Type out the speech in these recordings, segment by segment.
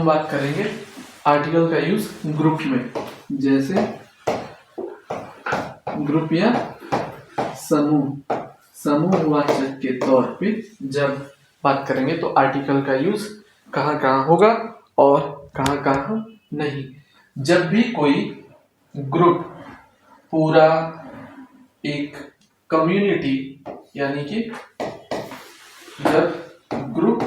हम बात करेंगे आर्टिकल का यूज ग्रुप में, जैसे ग्रुप या समूहवाचक के तौर पे जब बात करेंगे तो आर्टिकल का यूज कहाँ कहाँ होगा और कहाँ कहाँ नहीं। जब भी कोई ग्रुप पूरा एक कम्युनिटी यानी कि जब ग्रुप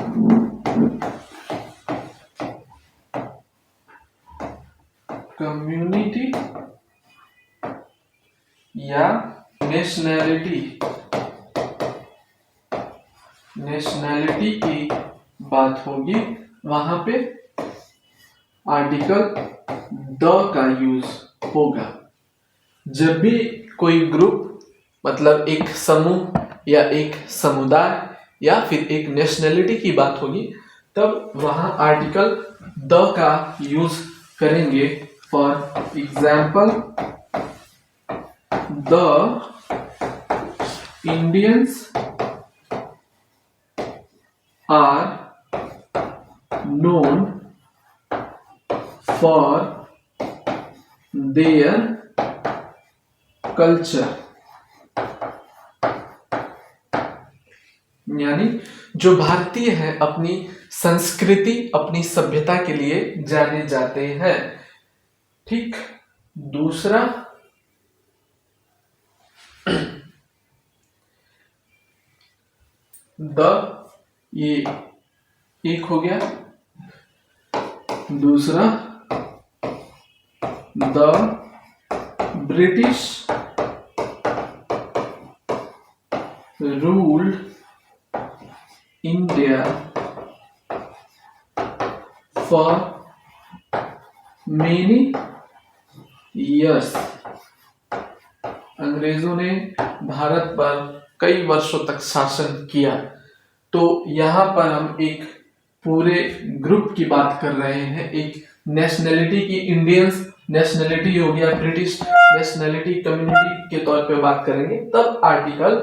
कम्युनिटी या नेशनैलिटी की बात होगी, वहां पे आर्टिकल द का यूज होगा। जब भी कोई ग्रुप मतलब एक समूह या एक समुदाय या फिर एक नेशनैलिटी की बात होगी, तब वहां आर्टिकल द का यूज करेंगे। For example, the Indians are known for their culture, यानी जो भारतीय हैं अपनी संस्कृति अपनी सभ्यता के लिए जाने जाते हैं। ठीक। दूसरा, द ये एक हो गया। दूसरा, the British ruled India for many years, अंग्रेजों ने भारत पर कई वर्षों तक शासन किया। तो यहाँ पर हम एक पूरे ग्रुप की बात कर रहे हैं, एक नेशनैलिटी की। इंडियंस नेशनैलिटी हो गया, ब्रिटिश नेशनैलिटी कम्युनिटी के तौर पे बात करेंगे, तब आर्टिकल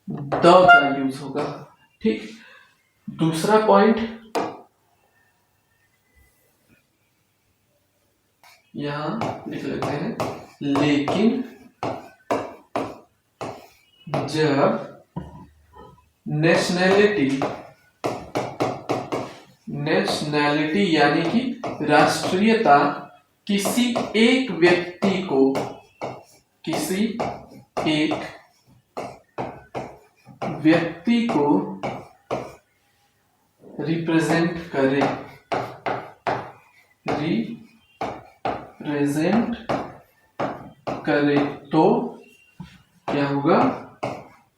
द का यूज होगा। ठीक। दूसरा पॉइंट यहां लिख लेते हैं, लेकिन जब नेशनैलिटी यानी कि राष्ट्रीयता किसी एक व्यक्ति को रिप्रेजेंट करे तो क्या होगा?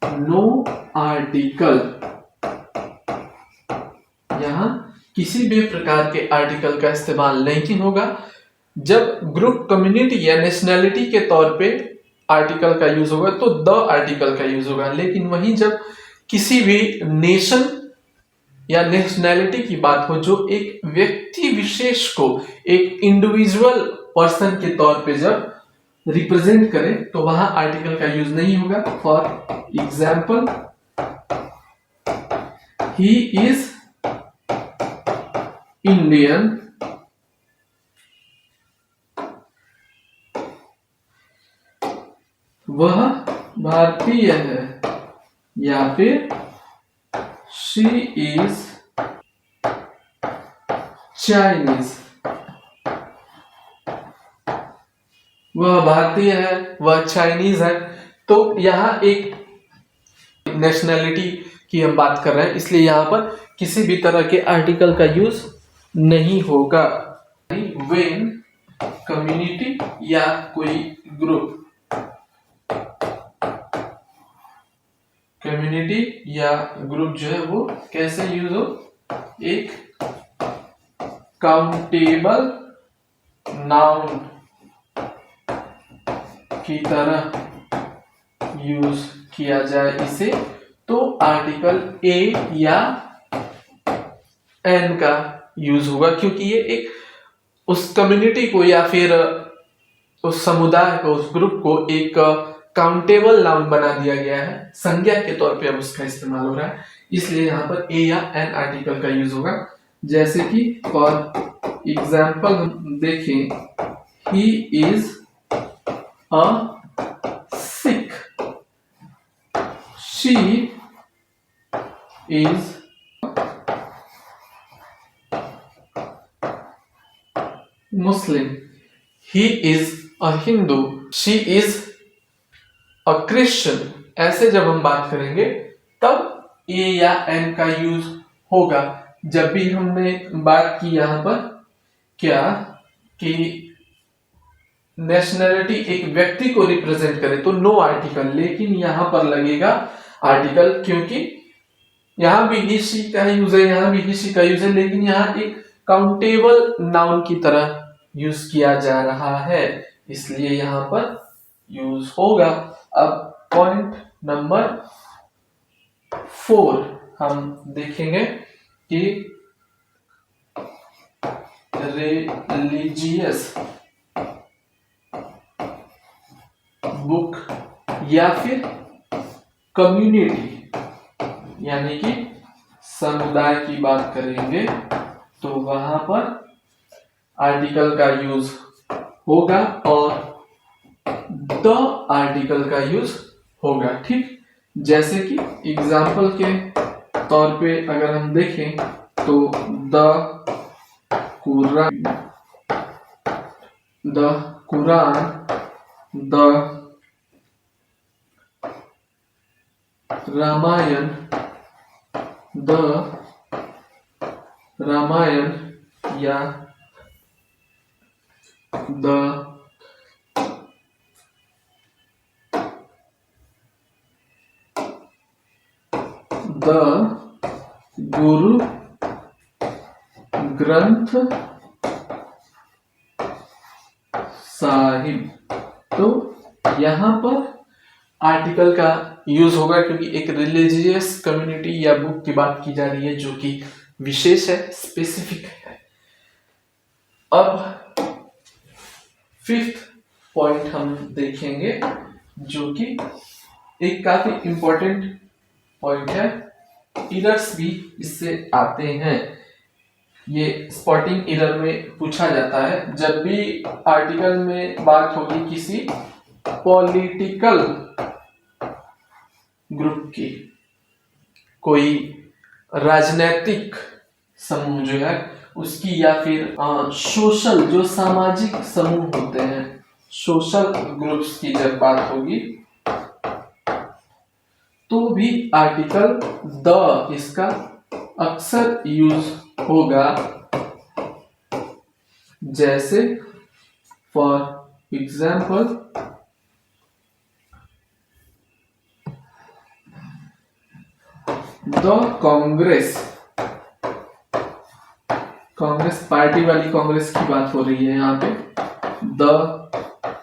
No article. यहां किसी भी प्रकार के आर्टिकल का इस्तेमाल नहीं होगा। जब ग्रुप कम्युनिटी या नेशनैलिटी के तौर पे आर्टिकल का यूज होगा तो द आर्टिकल का यूज होगा, लेकिन वहीं जब किसी भी नेशन या नेशनैलिटी की बात हो जो एक व्यक्ति विशेष को एक इंडिविजुअल पर्सन के तौर पे जब रिप्रेजेंट करे तो वहां आर्टिकल का यूज नहीं होगा। For example, he is Indian, वह भारतीय है, या फिर शी इज चाइनीज, वह भारतीय है, वह चाइनीज है। तो यहां एक नेशनैलिटी की हम बात कर रहे हैं, इसलिए यहां पर किसी भी तरह के आर्टिकल का यूज नहीं होगा। व्हेन कम्युनिटी या कोई ग्रुप, कम्युनिटी या ग्रुप जो है वो कैसे यूज हो? एक काउंटेबल नाउन की तरह यूज किया जाए इसे, तो आर्टिकल ए या एन का यूज होगा, क्योंकि ये एक उस कम्युनिटी को या फिर उस समुदाय को, उस ग्रुप को एक काउंटेबल नाउन बना दिया गया है, संज्ञा के तौर पे अब उसका इस्तेमाल हो रहा है, इसलिए यहाँ पर ए या एन आर्टिकल का यूज होगा। जैसे कि फॉर एग्जाम्पल हम देखें, he is a Sikh, she is Muslim, he is a Hindu, she is a Christian. ऐसे जब हम बात करेंगे तब ए या एन का यूज होगा। जब भी हमने बात की यहां पर क्या कि नेशनैलिटी एक व्यक्ति को रिप्रेजेंट करे तो नो आर्टिकल, लेकिन यहां पर लगेगा आर्टिकल, क्योंकि यहां भी ही शी का यूज है, यहां भी ही शी का यूज है, लेकिन यहां एक काउंटेबल नाउन की तरह यूज किया जा रहा है, इसलिए यहां पर यूज होगा। अब पॉइंट नंबर 4 हम देखेंगे कि रिलीजियस बुक या फिर कम्युनिटी यानी कि समुदाय की बात करेंगे तो वहां पर आर्टिकल का यूज होगा और द आर्टिकल का यूज होगा। ठीक, जैसे कि एग्जाम्पल के तौर पे अगर हम देखें तो the Quran, the Ramayana, the Ramayana या द गुरु ग्रंथ साहिब। तो यहां पर आर्टिकल का यूज होगा क्योंकि एक रिलीजियस कम्युनिटी या बुक की बात की जा रही है जो कि विशेष है, स्पेसिफिक है। अब 5th पॉइंट हम देखेंगे जो कि एक काफी इंपॉर्टेंट पॉइंट है, एरर्स भी इससे आते हैं। ये स्पॉटिंग एरर में पूछा जाता है जब भी आर्टिकल में बात होगी किसी पॉलिटिकल ग्रुप की, कोई राजनैतिक समूह जो है उसकी, या फिर सोशल जो सामाजिक समूह होते हैं, सोशल ग्रुप्स की जब बात होगी तो भी आर्टिकल द इसका अक्सर यूज होगा। जैसे for example the Congress, Congress party वाली कांग्रेस की बात हो रही है यहाँ पे। The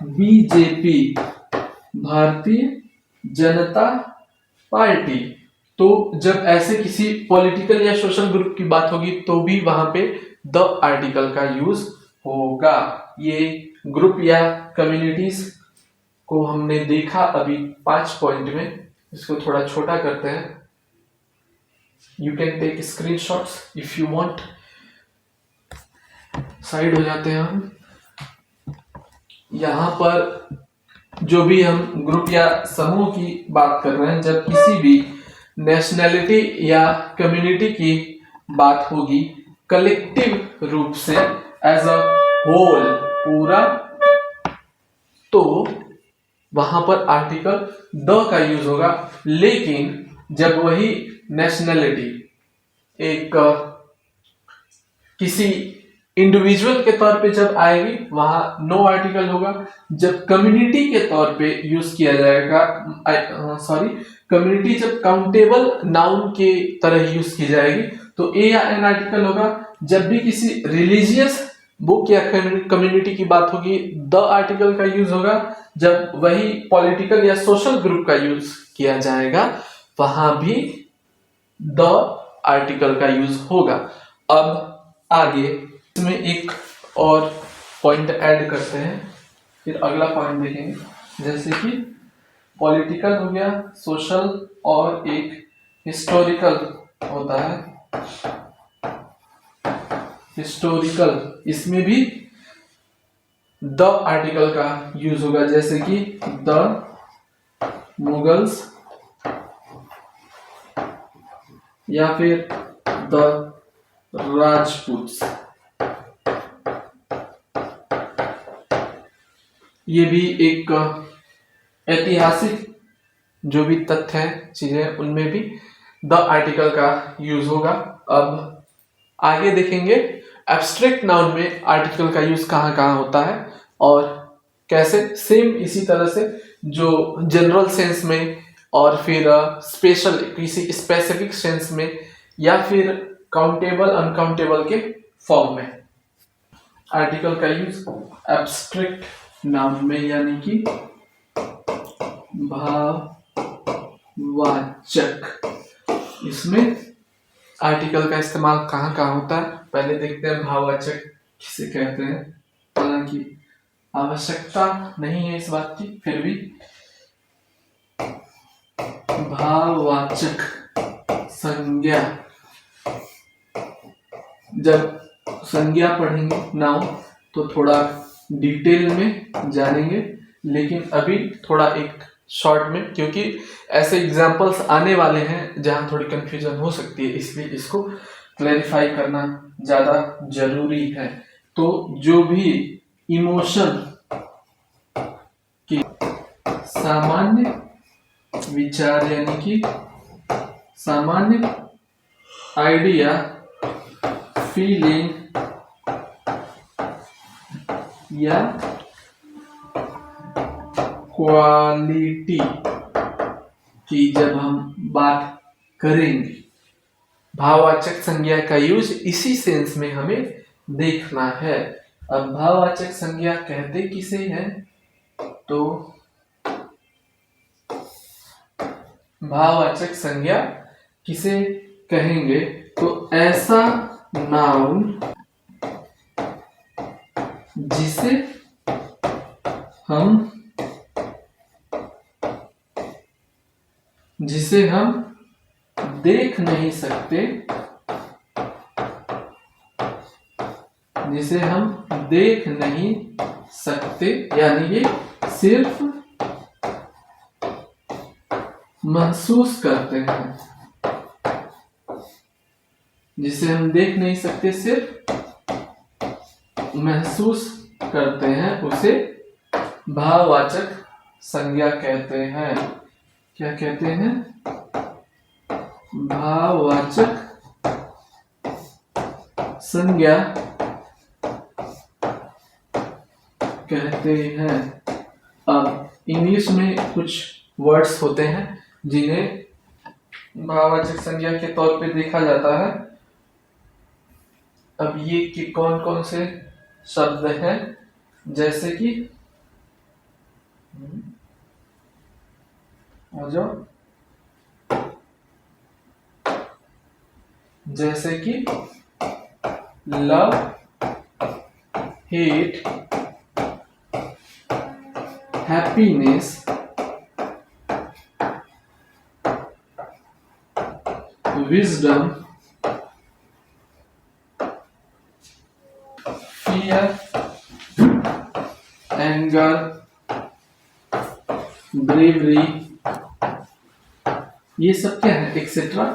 BJP, Bharatiya Janata party. तो जब ऐसे किसी पॉलिटिकल या सोशल ग्रुप की बात होगी तो भी वहां पे द आर्टिकल का यूज होगा। ये ग्रुप या कम्युनिटीज को हमने देखा अभी 5 पॉइंट में। इसको थोड़ा छोटा करते हैं, you can take screenshots if you want. Side हो जाते हैं हम। यहां पर जो भी हम ग्रुप या समूह की बात कर रहे हैं, जब किसी भी नेशनैलिटी या कम्युनिटी की बात होगी कलेक्टिव रूप से, एज अ होल, पूरा, तो वहां पर आर्टिकल द का यूज होगा। लेकिन जब वही नेशनैलिटी एक किसी इंडिविजुअल के तौर पे जब आएगी वहां नो आर्टिकल होगा। जब कम्युनिटी के तौर पे यूज किया जाएगा, कम्युनिटी जब काउंटेबल नाउन के तरह यूज की जाएगी तो ए या एन आर्टिकल होगा। जब भी किसी रिलीजियस बुक या कम्युनिटी की बात होगी द आर्टिकल का यूज होगा। जब वही पॉलिटिकल या सोशल ग्रुप का यूज किया जाएगा वहां भी द आर्टिकल का यूज होगा। अब आगे इसमें एक और पॉइंट ऐड करते हैं, फिर अगला पॉइंट देखेंगे। जैसे कि पॉलिटिकल हो गया, सोशल और एक हिस्टोरिकल होता है। हिस्टोरिकल, इसमें भी द आर्टिकल का यूज होगा, जैसे कि द मुगल्स या फिर द राजपूत्स। ये भी एक ऐतिहासिक जो भी तथ्य है, चीजें, उनमें भी द आर्टिकल का यूज होगा। अब आगे देखेंगे एब्स्ट्रैक्ट नाउन में आर्टिकल का यूज कहाँ कहाँ होता है और कैसे। सेम इसी तरह से जो जनरल सेंस में और फिर स्पेशल किसी स्पेसिफिक सेंस में या फिर काउंटेबल अनकाउंटेबल के फॉर्म में आर्टिकल का यूज एब्स्ट्रैक्ट नाउन में, यानी कि भाववाचक, इसमें आर्टिकल का इस्तेमाल कहाँ कहाँ होता है। पहले देखते हैं भाववाचक किसे कहते हैं। हालांकि आवश्यकता नहीं है इस बात की, फिर भी भाववाचक संज्ञा, जब संज्ञा पढ़ेंगे नाउन तो थोड़ा डिटेल में जानेंगे, लेकिन अभी थोड़ा एक शॉर्ट में, क्योंकि ऐसे एग्जांपल्स आने वाले हैं जहां थोड़ी कंफ्यूजन हो सकती है, इसलिए इसको क्लैरिफाई करना ज्यादा जरूरी है। तो जो भी इमोशन की सामान्य विचार, यानी कि सामान्य आइडिया, फीलिंग या क्वालिटी की जब हम बात करेंगे, भाववाचक संज्ञा का यूज इसी सेंस में हमें देखना है। अब भाववाचक संज्ञा कहते किसे हैं, तो भाववाचक संज्ञा किसे कहेंगे, तो ऐसा नाउन जिसे हम देख नहीं सकते, जिसे हम देख नहीं सकते, यानी ये सिर्फ महसूस करते हैं, जिसे हम देख नहीं सकते सिर्फ महसूस करते हैं, उसे भाववाचक संज्ञा कहते हैं। क्या कहते हैं? भाववाचक संज्ञा कहते हैं। अब इंग्लिश में कुछ वर्ड्स होते हैं जिन्हें भाववाचक संज्ञा के तौर पे देखा जाता है। अब ये कि कौन कौन से शब्द हैं, जैसे कि जैसे कि love, hate, happiness, wisdom, fear, anger, bravery, ये सब क्या है, एक्सेट्रा।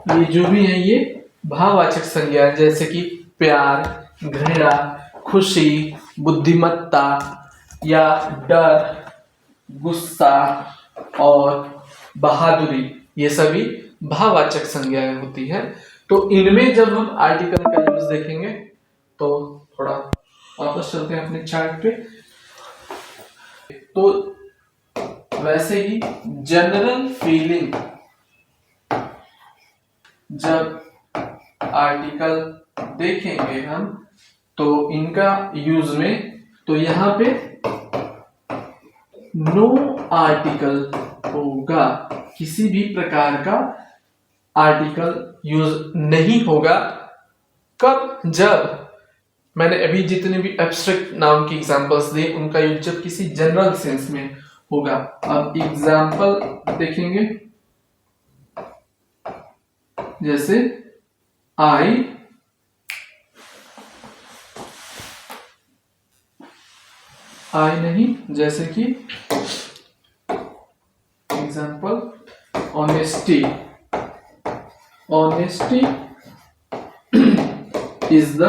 ये जो भी है ये भाववाचक संज्ञा, जैसे कि प्यार, घृणा, खुशी, बुद्धिमत्ता या डर, गुस्सा और बहादुरी, ये सभी भाववाचक संज्ञाएं होती हैं। तो इनमें जब हम आर्टिकल का यूज देखेंगे तो थोड़ा वापस चलते हैं अपने चार्ट पे। तो वैसे ही जनरल फीलिंग, जब आर्टिकल देखेंगे हम तो इनका यूज में, तो यहां पे नो आर्टिकल होगा, किसी भी प्रकार का आर्टिकल यूज नहीं होगा। कब? जब मैंने अभी जितने भी एब्स्ट्रैक्ट नाउन की एग्जांपल्स दी उनका यूज जब किसी जनरल सेंस में होगा। अब एग्जांपल देखेंगे, जैसे आई आई नहीं, जैसे कि example honesty, honesty is the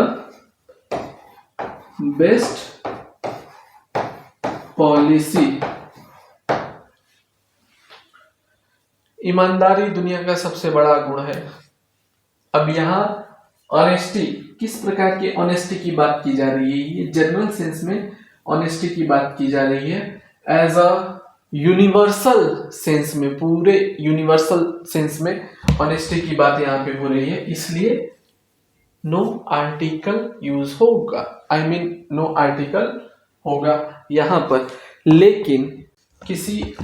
best policy. ईमानदारी दुनिया का सबसे बड़ा गुण है। अब यहाँ ऑनेस्टी, किस प्रकार की ऑनेस्टी की बात की जा रही है? ये जनरल सेंस में ऑनेस्टी की बात की जा रही है। एज अ यूनिवर्सल सेंस में, पूरे यूनिवर्सल सेंस में ऑनेस्टी की बात यहाँ पे हो रही है, इसलिए नो आर्टिकल यूज होगा। आई मीन नो आर्टिकल होगा यहाँ पर, लेकिन किसी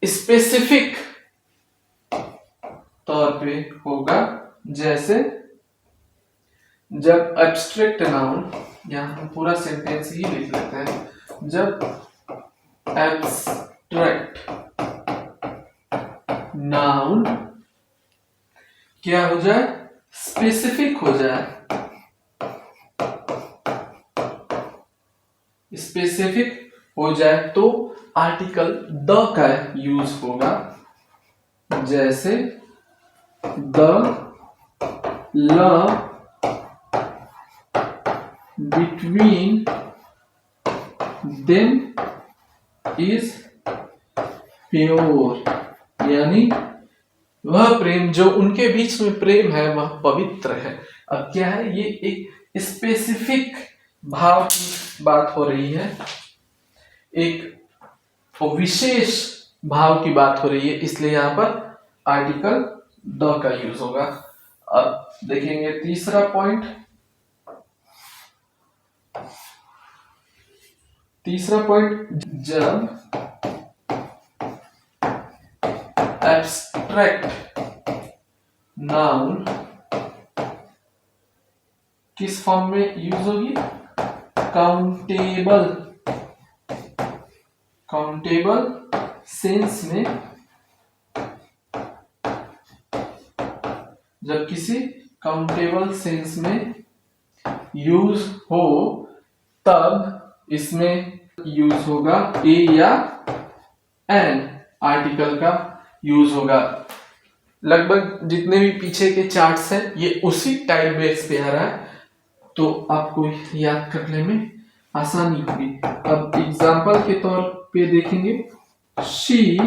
स्पेसिफिक तौर पे होगा। जैसे जब एब्स्ट्रैक्ट नाउन, यहां हम पूरा सेंटेंस ही लिख लेते हैं, जब एब्स्ट्रैक्ट नाउन क्या हो जाए? स्पेसिफिक हो जाए। स्पेसिफिक हो जाए तो आर्टिकल द का यूज होगा। जैसे the love between them is pure, यानी वह प्रेम जो उनके बीच में प्रेम है वह पवित्र है। अब क्या है, ये एक स्पेसिफिक भाव की बात हो रही है, एक विशेष भाव की बात हो रही है, इसलिए यहां पर आर्टिकल द का यूज होगा। अब देखेंगे तीसरा पॉइंट। जब एब्स्ट्रैक्ट नाउन किस फॉर्म में यूज होगी? काउंटेबल, काउंटेबल सेंस में, जब किसी काउंटेबल सेंस में यूज हो तब इसमें यूज होगा ए या एन आर्टिकल का यूज होगा। लगभग जितने भी पीछे के चार्ट्स हैं ये उसी टाइप बेस पे आ रहा है, तो आपको याद करने में आसानी होगी। अब एग्जाम्पल के तौर पे देखेंगे, she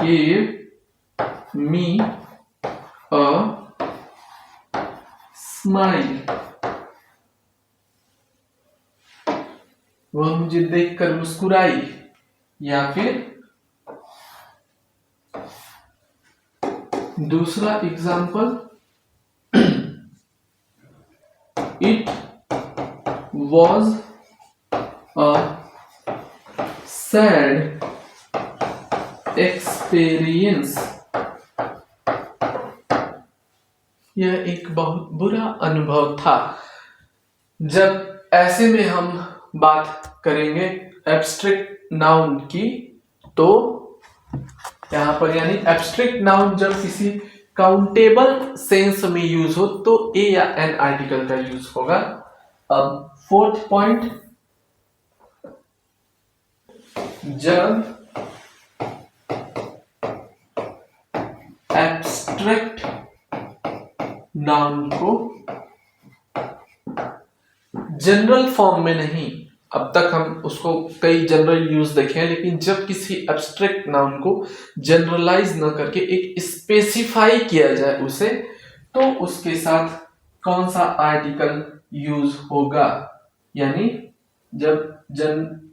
gave me a smile, वह मुझे देखकर मुस्कुराई। या फिर दूसरा example, it was a sad experience, यह एक बहुत बुरा अनुभव था। जब ऐसे में हम बात करेंगे एब्स्ट्रैक्ट नाउन की, तो यहां पर यानी एब्स्ट्रैक्ट नाउन जब किसी काउंटेबल सेंस में यूज हो तो ए या एन आर्टिकल का यूज होगा। अब फोर्थ पॉइंट, जब एब्स्ट्रैक्ट नाउन को जनरल फॉर्म में नहीं, अब तक हम उसको कई जनरल यूज देखे हैं, लेकिन जब किसी एब्स्ट्रैक्ट नाउन को जनरलाइज न करके एक स्पेसिफाई किया जाए उसे, तो उसके साथ कौन सा आर्टिकल यूज होगा? यानी जब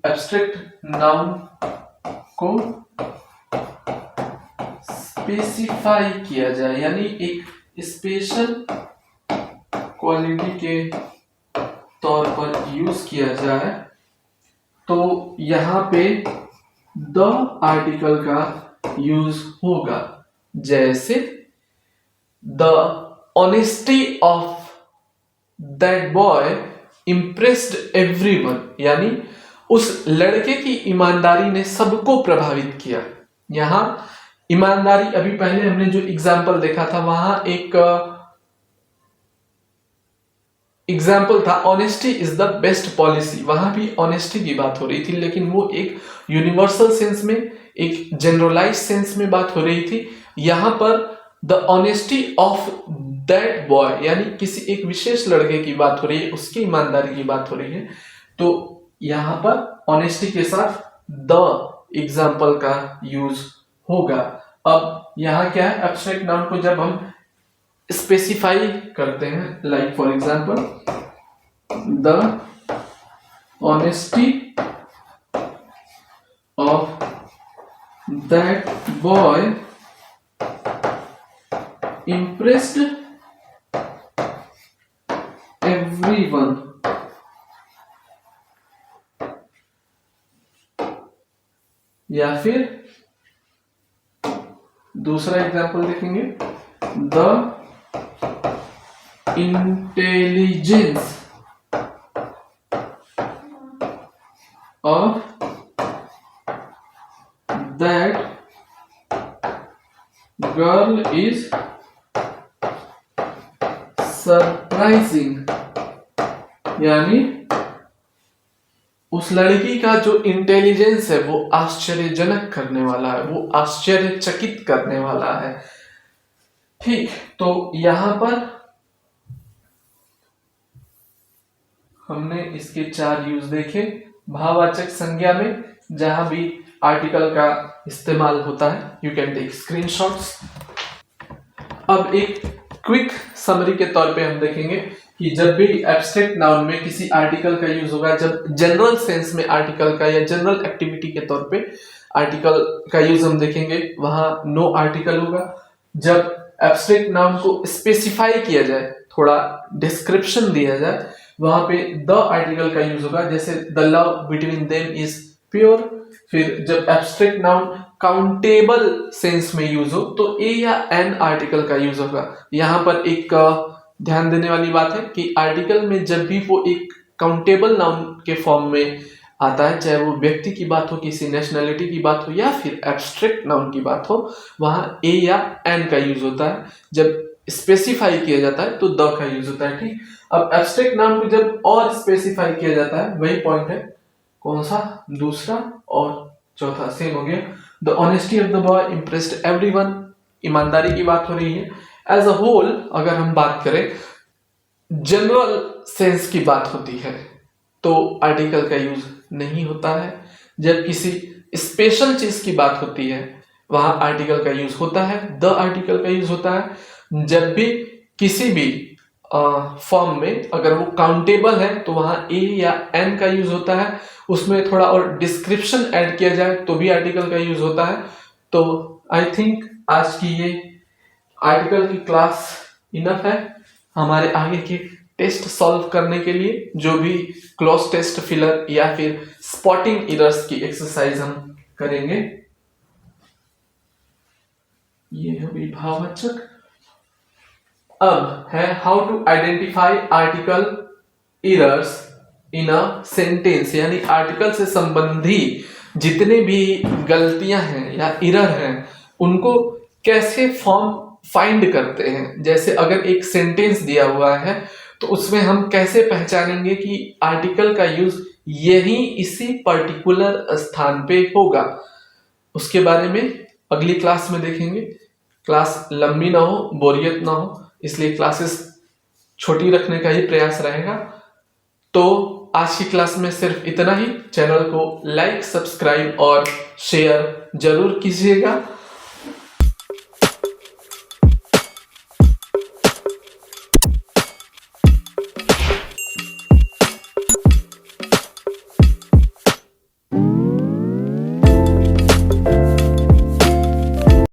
एब्स्ट्रैक्ट नाउन को स्पेसिफाई किया जाए, यानी एक स्पेशल क्वालिटी के तौर पर यूज किया जाए, तो यहां पे द आर्टिकल का यूज होगा। जैसे the honesty of that boy impressed everyone, यानी उस लड़के की ईमानदारी ने सबको प्रभावित किया। यहां ईमानदारी, अभी पहले हमने जो एग्जाम्पल देखा था वहां एक एग्जाम्पल था honesty is the best policy, वहां भी ऑनेस्टी की बात हो रही थी, लेकिन वो एक यूनिवर्सल सेंस में, एक जनरलाइज सेंस में बात हो रही थी। यहां पर the honesty of that boy, यानी किसी एक विशेष लड़के की बात हो रही है, उसकी ईमानदारी की बात हो रही है। तो यहां पर ऑनेस्टी के साथ द एग्जाम्पल का यूज होगा। अब यहां क्या है, एब्स्ट्रैक्ट नाउन को जब हम स्पेसिफाई करते हैं, like for example the honesty of that boy impressed everyone, या फिर दूसरा एग्जाम्पल देखेंगे the intelligence of that girl is surprising, यानी उस लड़की का जो इंटेलिजेंस है वो आश्चर्यजनक करने वाला है, वो आश्चर्यचकित करने वाला है। ठीक, तो यहां पर हमने इसके 4 यूज देखे। भाववाचक संज्ञा में जहां भी आर्टिकल का इस्तेमाल होता है, यू कैन टेक स्क्रीनशॉट्स। अब एक क्विक समरी के तौर पे हम देखेंगे कि जब भी एब्स्ट्रैक्ट नाउन में किसी आर्टिकल का यूज होगा, जब जनरल सेंस में आर्टिकल का या जनरल एक्टिविटी के तौर पे आर्टिकल का यूज हम देखेंगे, वहां नो आर्टिकल होगा। जब एब्स्ट्रैक्ट नाउन को स्पेसिफाई किया जाए, थोड़ा डिस्क्रिप्शन दिया जाए, वहां पे द आर्टिकल का यूज होगा, जैसे the love between them is pure. फिर जब एब्स्ट्रैक्ट नाउन काउंटेबल सेंस में यूज हो तो ए या एन आर्टिकल का यूज होगा। यहां पर एक ध्यान देने वाली बात है कि आर्टिकल में जब भी वो एक काउंटेबल नाउन के फॉर्म में आता है, चाहे वो व्यक्ति की बात हो, किसी नेशनैलिटी की बात हो, या फिर एब्स्ट्रैक्ट नाउन की बात हो, वहां ए या एन का यूज होता है। जब स्पेसिफाई किया जाता है तो द का यूज होता है। ठीक, अब एब्स्ट्रैक्ट नाउन को जब और स्पेसिफाई किया जाता है, वही पॉइंट है, कौन सा, दूसरा और चौथा सेम हो गया। The honesty of the boy impressed everyone, ईमानदारी की बात हो रही है। एज अ होल अगर हम बात करें, जनरल सेंस की बात होती है तो आर्टिकल का यूज नहीं होता है। जब किसी स्पेशल चीज की बात होती है वहां आर्टिकल का यूज होता है, द आर्टिकल का यूज होता है। जब भी किसी भी फॉर्म में अगर वो काउंटेबल है तो वहां ए या एन का यूज होता है। उसमें थोड़ा और डिस्क्रिप्शन ऐड किया जाए तो भी आर्टिकल का यूज होता है। तो आई थिंक आज की ये आर्टिकल की क्लास इनफ है हमारे आगे के टेस्ट सॉल्व करने के लिए। जो भी क्लॉज टेस्ट, फिलर या फिर स्पॉटिंग एरर्स की एक्सरसाइज हम करेंगे। ये है भाववाचक। अब है how to identify article errors in a sentence, यानी आर्टिकल से संबंधी जितने भी गलतियां हैं या एरर हैं उनको कैसे फॉर्म फाइंड करते हैं। जैसे अगर एक सेंटेंस दिया हुआ है तो उसमें हम कैसे पहचानेंगे कि आर्टिकल का यूज यही इसी पर्टिकुलर स्थान पे होगा, उसके बारे में अगली क्लास में देखेंगे। क्लास लंबी ना हो, बोरियत ना हो, इसलिए क्लासेस छोटी रखने का ही प्रयास रहेगा। तो आज की क्लास में सिर्फ इतना ही। चैनल को लाइक, सब्सक्राइब और शेयर जरूर कीजिएगा।